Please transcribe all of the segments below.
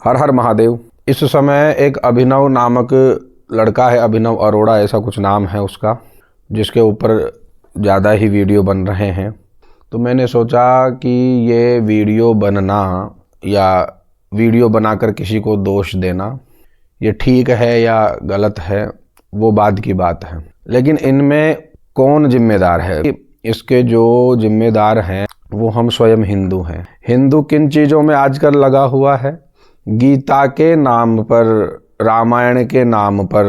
हर हर महादेव। इस समय एक अभिनव नामक लड़का है, अभिनव अरोड़ा ऐसा कुछ नाम है उसका, जिसके ऊपर ज़्यादा ही वीडियो बन रहे हैं। तो मैंने सोचा कि ये वीडियो बनना या वीडियो बनाकर किसी को दोष देना ये ठीक है या गलत है वो बाद की बात है, लेकिन इनमें कौन जिम्मेदार है? इसके जो जिम्मेदार हैं वो हम स्वयं हिंदू हैं। हिंदू किन चीज़ों में आजकल लगा हुआ है? गीता के नाम पर, रामायण के नाम पर,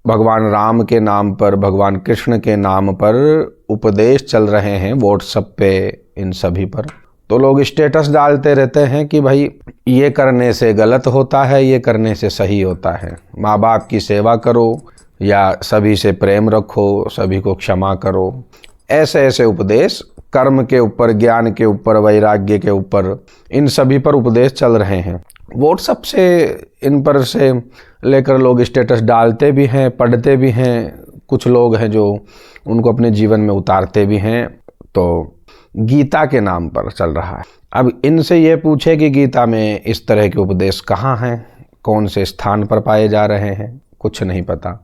भगवान राम के नाम पर, भगवान कृष्ण के नाम पर उपदेश चल रहे हैं व्हाट्सएप पे, इन सभी पर। तो लोग स्टेटस डालते रहते हैं कि भाई ये करने से गलत होता है, ये करने से सही होता है, माँ बाप की सेवा करो या सभी से प्रेम रखो, सभी को क्षमा करो। ऐसे ऐसे उपदेश कर्म के ऊपर, ज्ञान के ऊपर, वैराग्य के ऊपर, इन सभी पर उपदेश चल रहे हैं। व्हाट्सएप से इन पर से लेकर लोग स्टेटस डालते भी हैं, पढ़ते भी हैं। कुछ लोग हैं जो उनको अपने जीवन में उतारते भी हैं। तो गीता के नाम पर चल रहा है। अब इनसे ये पूछे कि गीता में इस तरह के उपदेश कहाँ हैं, कौन से स्थान पर पाए जा रहे हैं, कुछ नहीं पता।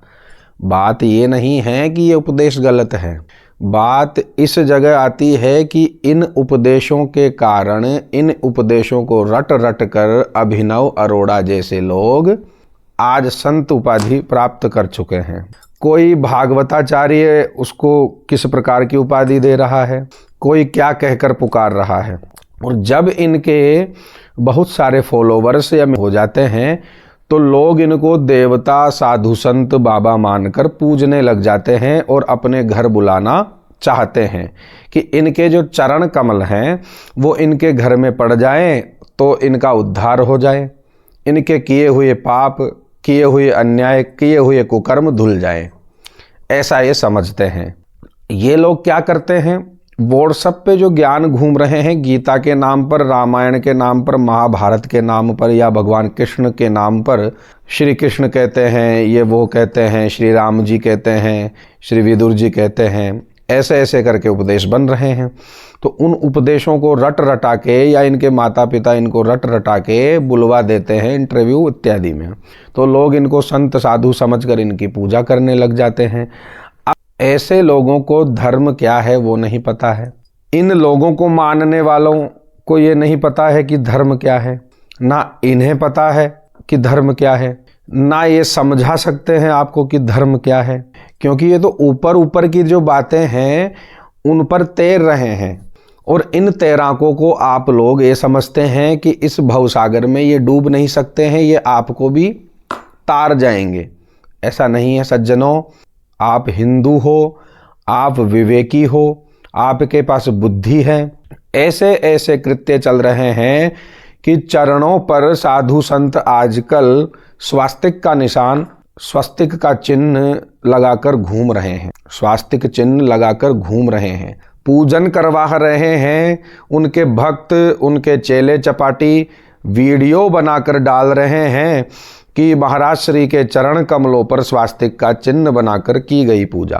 बात ये नहीं है कि ये उपदेश गलत है, बात इस जगह आती है कि इन उपदेशों के कारण, इन उपदेशों को रट रट कर अभिनव अरोड़ा जैसे लोग आज संत उपाधि प्राप्त कर चुके हैं। कोई भागवताचार्य उसको किस प्रकार की उपाधि दे रहा है, कोई क्या कहकर पुकार रहा है। और जब इनके बहुत सारे फॉलोवर्स या हो जाते हैं तो लोग इनको देवता, साधु, संत, बाबा मानकर पूजने लग जाते हैं और अपने घर बुलाना चाहते हैं कि इनके जो चरण कमल हैं वो इनके घर में पड़ जाएं तो इनका उद्धार हो जाए, इनके किए हुए पाप, किए हुए अन्याय, किए हुए कुकर्म धुल जाए, ऐसा ये समझते हैं। ये लोग क्या करते हैं? व्हाट्सएप पे जो ज्ञान घूम रहे हैं गीता के नाम पर, रामायण के नाम पर, महाभारत के नाम पर या भगवान कृष्ण के नाम पर, श्री कृष्ण कहते हैं, ये वो कहते हैं, श्री राम जी कहते हैं, श्री विदुर जी कहते हैं, ऐसे ऐसे करके उपदेश बन रहे हैं। तो उन उपदेशों को रट रटा के या इनके माता पिता इनको रट रटा के बुलवा देते हैं इंटरव्यू इत्यादि में। तो लोग इनको संत साधु समझकर इनकी पूजा करने लग जाते हैं। ऐसे लोगों को धर्म क्या है वो नहीं पता है। इन लोगों को मानने वालों को ये नहीं पता है कि धर्म क्या है, ना इन्हें पता है कि धर्म क्या है, ना ये समझा सकते हैं आपको कि धर्म क्या है, क्योंकि ये तो ऊपर ऊपर की जो बातें हैं उन पर तैर रहे हैं। और इन तैराकों को आप लोग ये समझते हैं कि इस भवसागर में ये डूब नहीं सकते हैं, ये आपको भी तार जाएंगे। ऐसा नहीं है सज्जनों। आप हिंदू हो, आप विवेकी हो, आपके पास बुद्धि है। ऐसे ऐसे कृत्य चल रहे हैं कि चरणों पर साधु संत आजकल स्वास्तिक का निशान, स्वस्तिक का चिन्ह लगाकर घूम रहे हैं, स्वास्तिक चिन्ह लगाकर घूम रहे हैं, पूजन करवा रहे हैं। उनके भक्त, उनके चेले चपाटी वीडियो बनाकर डाल रहे हैं कि महाराज श्री के चरण कमलों पर स्वास्तिक का चिन्ह बनाकर की गई पूजा।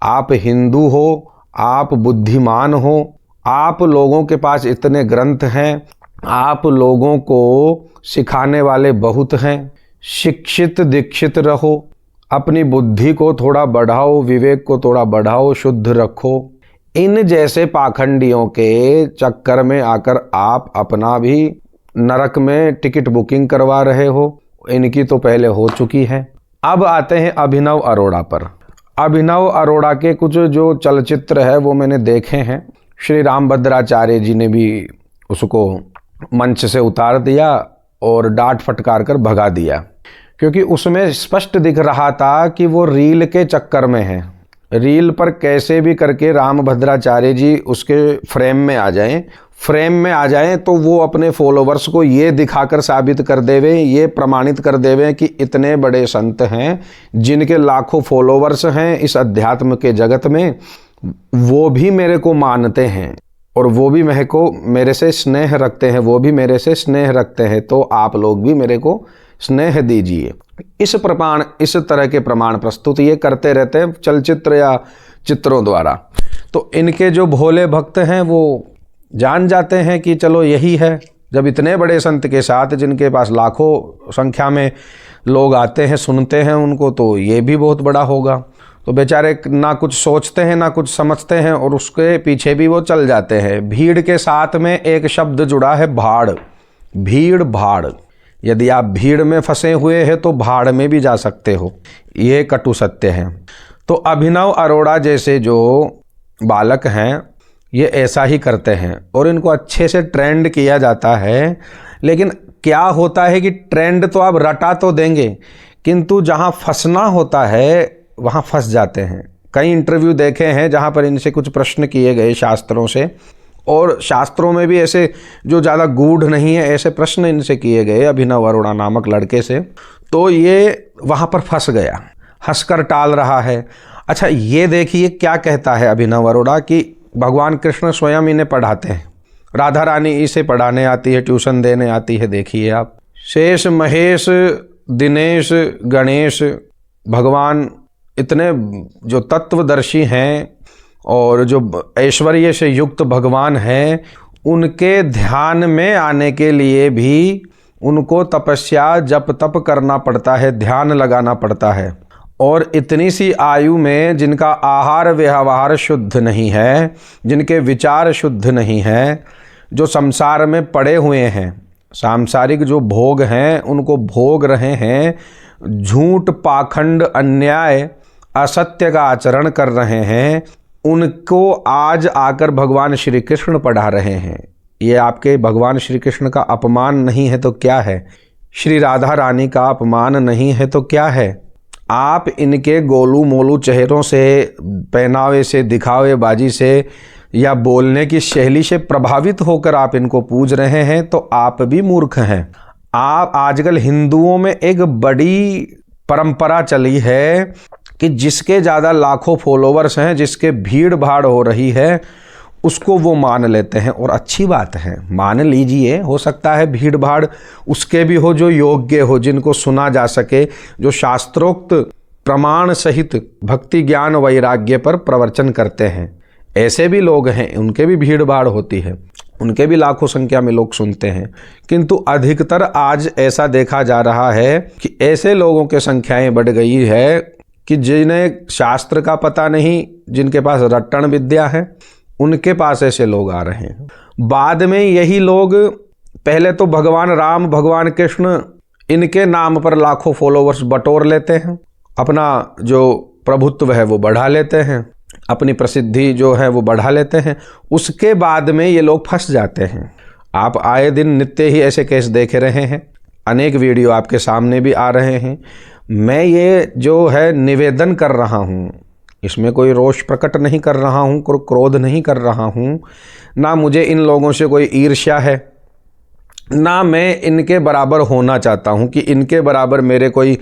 आप हिंदू हो, आप बुद्धिमान हो, आप लोगों के पास इतने ग्रंथ हैं, आप लोगों को सिखाने वाले बहुत हैं। शिक्षित दीक्षित रहो, अपनी बुद्धि को थोड़ा बढ़ाओ, विवेक को थोड़ा बढ़ाओ, शुद्ध रखो। इन जैसे पाखंडियों के चक्कर में आकर आप अपना भी नरक में टिकट बुकिंग करवा रहे हो। इनकी तो पहले हो चुकी है। अब आते हैं अभिनव अरोड़ा पर। अभिनव अरोड़ा के कुछ जो चलचित्र है वो मैंने देखे हैं। श्री रामभद्राचार्य जी ने भी उसको मंच से उतार दिया और डांट फटकार कर भगा दिया, क्योंकि उसमें स्पष्ट दिख रहा था कि वो रील के चक्कर में है। रील पर कैसे भी करके रामभद्राचार्य जी उसके फ्रेम में आ जाएं तो वो अपने फॉलोवर्स को ये दिखाकर साबित कर देवे, ये प्रमाणित कर देवे कि इतने बड़े संत हैं जिनके लाखों फॉलोवर्स हैं इस अध्यात्म के जगत में, वो भी मेरे को मानते हैं और वो भी मेरे से स्नेह रखते हैं, वो भी मेरे से स्नेह रखते हैं, तो आप लोग भी मेरे को स्नेह दीजिए। इस तरह के प्रमाण प्रस्तुत ये करते रहते हैं चलचित्र या चित्रों द्वारा। तो इनके जो भोले भक्त हैं वो जान जाते हैं कि चलो यही है, जब इतने बड़े संत के साथ, जिनके पास लाखों संख्या में लोग आते हैं, सुनते हैं उनको, तो ये भी बहुत बड़ा होगा। तो बेचारे ना कुछ सोचते हैं ना कुछ समझते हैं और उसके पीछे भी वो चल जाते हैं। भीड़ के साथ में एक शब्द जुड़ा है, भाड़। भीड़ भाड़, यदि आप भीड़ में फंसे हुए हैं तो भाड़ में भी जा सकते हो, ये कटु सत्य है। तो अभिनव अरोड़ा जैसे जो बालक हैं ये ऐसा ही करते हैं और इनको अच्छे से ट्रेंड किया जाता है। लेकिन क्या होता है कि ट्रेंड तो आप रटा तो देंगे, किंतु जहाँ फंसना होता है वहाँ फंस जाते हैं। कई इंटरव्यू देखे हैं जहाँ पर इनसे कुछ प्रश्न किए गए शास्त्रों से, और शास्त्रों में भी ऐसे जो ज़्यादा गूढ़ नहीं है ऐसे प्रश्न इनसे किए गए अभिनव अरोड़ा नामक लड़के से, तो ये वहाँ पर फंस गया, हंसकर टाल रहा है। अच्छा, ये देखिए क्या कहता है अभिनव अरोड़ा कि भगवान कृष्ण स्वयं इन्हें पढ़ाते हैं, राधा रानी इसे पढ़ाने आती है, ट्यूशन देने आती है। देखिए आप, शेष महेश दिनेश गणेश, भगवान इतने जो तत्वदर्शी हैं और जो ऐश्वर्य से युक्त भगवान हैं, उनके ध्यान में आने के लिए भी उनको तपस्या जप तप करना पड़ता है, ध्यान लगाना पड़ता है। और इतनी सी आयु में जिनका आहार व्यवहार शुद्ध नहीं है, जिनके विचार शुद्ध नहीं है, जो संसार में पड़े हुए हैं, सांसारिक जो भोग हैं उनको भोग रहे हैं, झूठ पाखंड अन्याय असत्य का आचरण कर रहे हैं, उनको आज आकर भगवान श्री कृष्ण पढ़ा रहे हैं। ये आपके भगवान श्री कृष्ण का अपमान नहीं है तो क्या है? श्री राधा रानी का अपमान नहीं है तो क्या है? आप इनके गोलू मोलू चेहरों से, पहनावे से, दिखावे बाजी से या बोलने की शैली से प्रभावित होकर आप इनको पूज रहे हैं तो आप भी मूर्ख हैं। आप आजकल हिंदुओं में एक बड़ी परंपरा चली है कि जिसके ज़्यादा लाखों फॉलोवर्स हैं, जिसके भीड़ भाड़ हो रही है, उसको वो मान लेते हैं। और अच्छी बात है, मान लीजिए, हो सकता है भीड़ भाड़ उसके भी हो जो योग्य हो, जिनको सुना जा सके, जो शास्त्रोक्त प्रमाण सहित भक्ति ज्ञान वैराग्य पर प्रवचन करते हैं। ऐसे भी लोग हैं, उनके भी भीड़ भाड़ होती है, उनके भी लाखों संख्या में लोग सुनते हैं। किंतु अधिकतर आज ऐसा देखा जा रहा है कि ऐसे लोगों की संख्याएं बढ़ गई है कि जिन्हें शास्त्र का पता नहीं, जिनके पास रट्टण विद्या है, उनके पास ऐसे लोग आ रहे हैं। बाद में यही लोग पहले तो भगवान राम, भगवान कृष्ण, इनके नाम पर लाखों फॉलोवर्स बटोर लेते हैं, अपना जो प्रभुत्व है वो बढ़ा लेते हैं, अपनी प्रसिद्धि जो है वो बढ़ा लेते हैं। उसके बाद में ये लोग फंस जाते हैं। आप आए दिन नित्य ही ऐसे केस देख रहे हैं, अनेक वीडियो आपके सामने भी आ रहे हैं। मैं ये जो है निवेदन कर रहा हूँ, इसमें कोई रोष प्रकट नहीं कर रहा हूँ, कोई क्रोध नहीं कर रहा हूँ, ना मुझे इन लोगों से कोई ईर्ष्या है, ना मैं इनके बराबर होना चाहता हूँ कि इनके बराबर मेरे कोई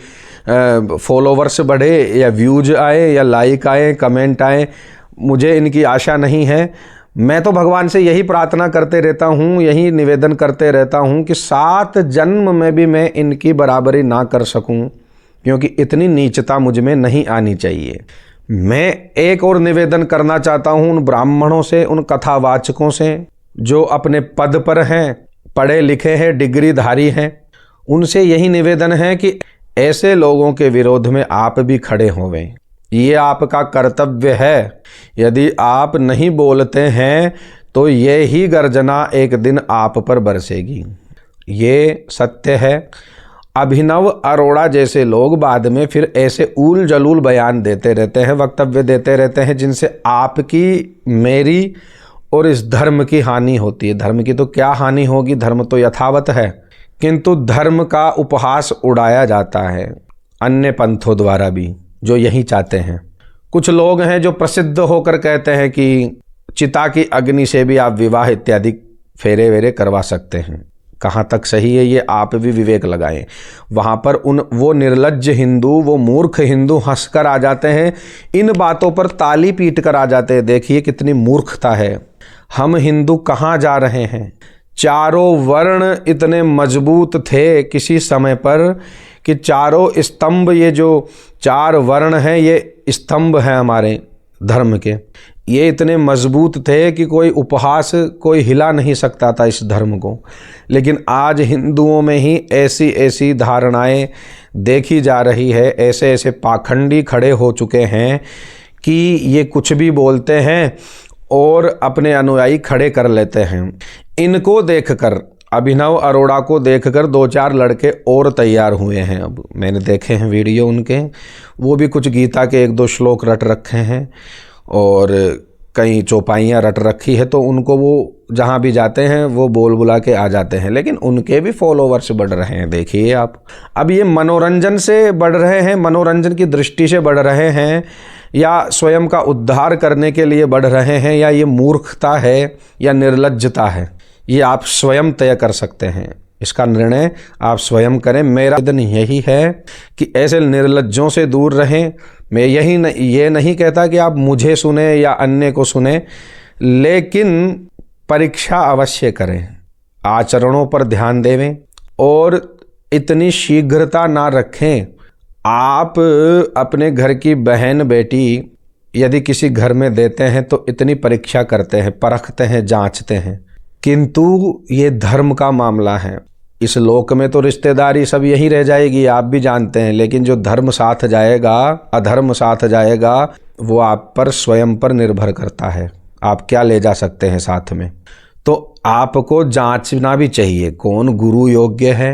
फॉलोवर्स बढ़े या व्यूज आए या लाइक आए, कमेंट आए, मुझे इनकी आशा नहीं है। मैं तो भगवान से यही प्रार्थना करते रहता हूँ, यही निवेदन करते रहता हूँ कि 7 जन्म में भी मैं इनकी बराबरी ना कर सकूँ, क्योंकि इतनी नीचता मुझ में नहीं आनी चाहिए। मैं एक और निवेदन करना चाहता हूँ उन ब्राह्मणों से, उन कथावाचकों से जो अपने पद पर हैं, पढ़े लिखे हैं, डिग्रीधारी हैं, उनसे यही निवेदन है कि ऐसे लोगों के विरोध में आप भी खड़े होवें। ये आपका कर्तव्य है। यदि आप नहीं बोलते हैं तो ये ही गर्जना एक दिन आप पर बरसेगी। ये सत्य है। अभिनव अरोड़ा जैसे लोग बाद में फिर ऐसे ऊल जलूल बयान देते रहते हैं, वक्तव्य देते रहते हैं, जिनसे आपकी, मेरी और इस धर्म की हानि होती है। धर्म की तो क्या हानि होगी, धर्म तो यथावत है, किंतु धर्म का उपहास उड़ाया जाता है अन्य पंथों द्वारा भी, जो यही चाहते हैं। कुछ लोग हैं जो प्रसिद्ध होकर कहते हैं कि चिता की अग्नि से भी आप विवाह इत्यादि फेरे वेरे करवा सकते हैं। कहाँ तक सही है ये आप भी विवेक लगाएं। वहाँ पर वो निर्लज्ज हिंदू, वो मूर्ख हिंदू हंसकर आ जाते हैं, इन बातों पर ताली पीट कर आ जाते हैं। देखिए कितनी मूर्खता है। हम हिंदू कहाँ जा रहे हैं? चारों वर्ण इतने मजबूत थे किसी समय पर कि चारों स्तंभ, ये जो 4 वर्ण हैं ये स्तंभ हैं हमारे धर्म के, ये इतने मजबूत थे कि कोई उपहास कोई हिला नहीं सकता था इस धर्म को। लेकिन आज हिंदुओं में ही ऐसी ऐसी धारणाएं देखी जा रही है, ऐसे ऐसे पाखंडी खड़े हो चुके हैं कि ये कुछ भी बोलते हैं और अपने अनुयायी खड़े कर लेते हैं। इनको देखकर, अभिनव अरोड़ा को देखकर 2-4 लड़के और तैयार हुए हैं। अब मैंने देखे हैं वीडियो उनके, वो भी कुछ गीता के 1-2 श्लोक रट रखे हैं और कई चौपाइयाँ रट रखी है, तो उनको वो जहाँ भी जाते हैं वो बोल बुला के आ जाते हैं। लेकिन उनके भी फॉलोवर्स बढ़ रहे हैं, देखिए आप। अब ये मनोरंजन से बढ़ रहे हैं, मनोरंजन की दृष्टि से बढ़ रहे हैं, या स्वयं का उद्धार करने के लिए बढ़ रहे हैं, या ये मूर्खता है या निर्लज्जता है, ये आप स्वयं तय कर सकते हैं। इसका निर्णय आप स्वयं करें। मेरा निवेदन यही है कि ऐसे निर्लज्जों से दूर रहें। मैं ये नहीं कहता कि आप मुझे सुने या अन्य को सुने, लेकिन परीक्षा अवश्य करें, आचरणों पर ध्यान देवें और इतनी शीघ्रता ना रखें। आप अपने घर की बहन बेटी यदि किसी घर में देते हैं तो इतनी परीक्षा करते हैं, परखते हैं, जांचते हैं, किंतु ये धर्म का मामला है। इस लोक में तो रिश्तेदारी सब यही रह जाएगी, आप भी जानते हैं, लेकिन जो धर्म साथ जाएगा, अधर्म साथ जाएगा, वो आप पर स्वयं पर निर्भर करता है। आप क्या ले जा सकते हैं साथ में। तो आपको जांचना भी चाहिए कौन गुरु योग्य है,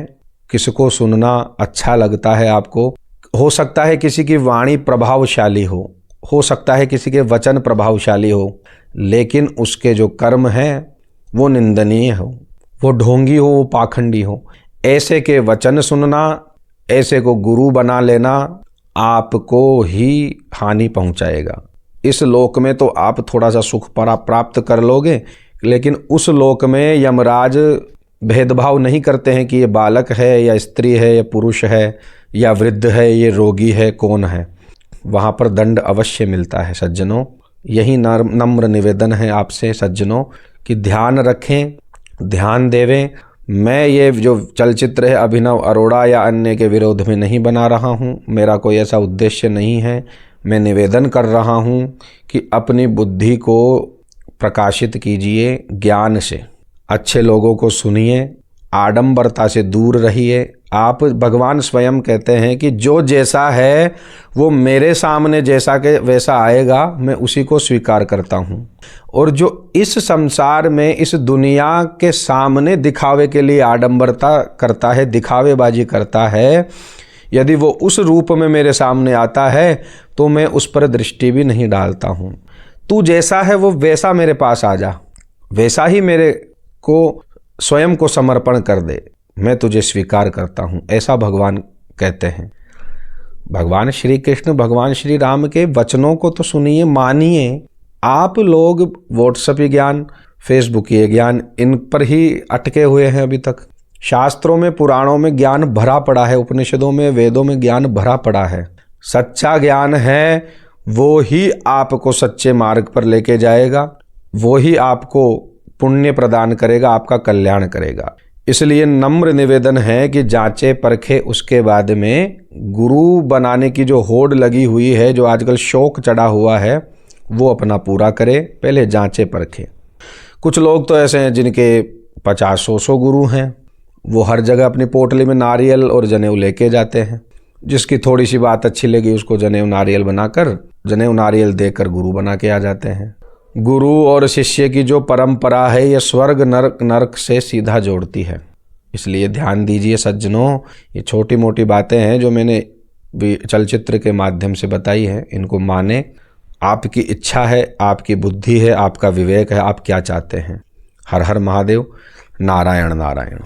किसको सुनना अच्छा लगता है आपको। हो सकता है किसी की वाणी प्रभावशाली हो सकता है किसी के वचन प्रभावशाली हो, लेकिन उसके जो कर्म हैं वो निंदनीय हो, वो ढोंगी हो, वो पाखंडी हो। ऐसे के वचन सुनना, ऐसे को गुरु बना लेना आपको ही हानि पहुंचाएगा। इस लोक में तो आप थोड़ा सा सुख प्राप्त कर लोगे, लेकिन उस लोक में यमराज भेदभाव नहीं करते हैं कि ये बालक है या स्त्री है या पुरुष है या वृद्ध है, ये रोगी है, कौन है। वहाँ पर दंड अवश्य मिलता है सज्जनों। यही नम्र निवेदन है आपसे सज्जनों कि ध्यान रखें, ध्यान देवें। मैं ये जो चलचित्र है अभिनव अरोड़ा या अन्य के विरोध में नहीं बना रहा हूँ, मेरा कोई ऐसा उद्देश्य नहीं है। मैं निवेदन कर रहा हूँ कि अपनी बुद्धि को प्रकाशित कीजिए ज्ञान से, अच्छे लोगों को सुनिए, आडंबरता से दूर रहिए। आप, भगवान स्वयं कहते हैं कि जो जैसा है वो मेरे सामने जैसा के वैसा आएगा, मैं उसी को स्वीकार करता हूँ। और जो इस संसार में, इस दुनिया के सामने दिखावे के लिए आडंबरता करता है, दिखावेबाजी करता है, यदि वो उस रूप में मेरे सामने आता है तो मैं उस पर दृष्टि भी नहीं डालता हूँ। तू जैसा है वो वैसा मेरे पास आ जा, वैसा ही मेरे को स्वयं को समर्पण कर दे, मैं तुझे स्वीकार करता हूँ, ऐसा भगवान कहते हैं। भगवान श्री कृष्ण, भगवान श्री राम के वचनों को तो सुनिए, मानिए। आप लोग व्हाट्सएप ज्ञान, फेसबुक ज्ञान, इन पर ही अटके हुए हैं अभी तक। शास्त्रों में, पुराणों में ज्ञान भरा पड़ा है, उपनिषदों में, वेदों में ज्ञान भरा पड़ा है। सच्चा ज्ञान है वो ही आपको सच्चे मार्ग पर लेके जाएगा, वो ही आपको पुण्य प्रदान करेगा, आपका कल्याण करेगा। इसलिए नम्र निवेदन है कि जांचे परखे, उसके बाद में गुरु बनाने की जो होड़ लगी हुई है, जो आजकल शौक चढ़ा हुआ है, वो अपना पूरा करे। पहले जांचे परखे। कुछ लोग तो ऐसे हैं जिनके 50-100 गुरु हैं, वो हर जगह अपनी पोटली में नारियल और जनेऊ लेके जाते हैं। जिसकी थोड़ी सी बात अच्छी लगी उसको जनेऊ नारियल बनाकर, जनेऊ नारियल देकर गुरु बना के आ जाते हैं। गुरु और शिष्य की जो परंपरा है ये स्वर्ग नरक से सीधा जोड़ती है। इसलिए ध्यान दीजिए सज्जनों, ये छोटी मोटी बातें हैं जो मैंने चलचित्र के माध्यम से बताई है, इनको माने। आपकी इच्छा है, आपकी बुद्धि है, आपका विवेक है, आप क्या चाहते हैं। हर हर महादेव। नारायण नारायण।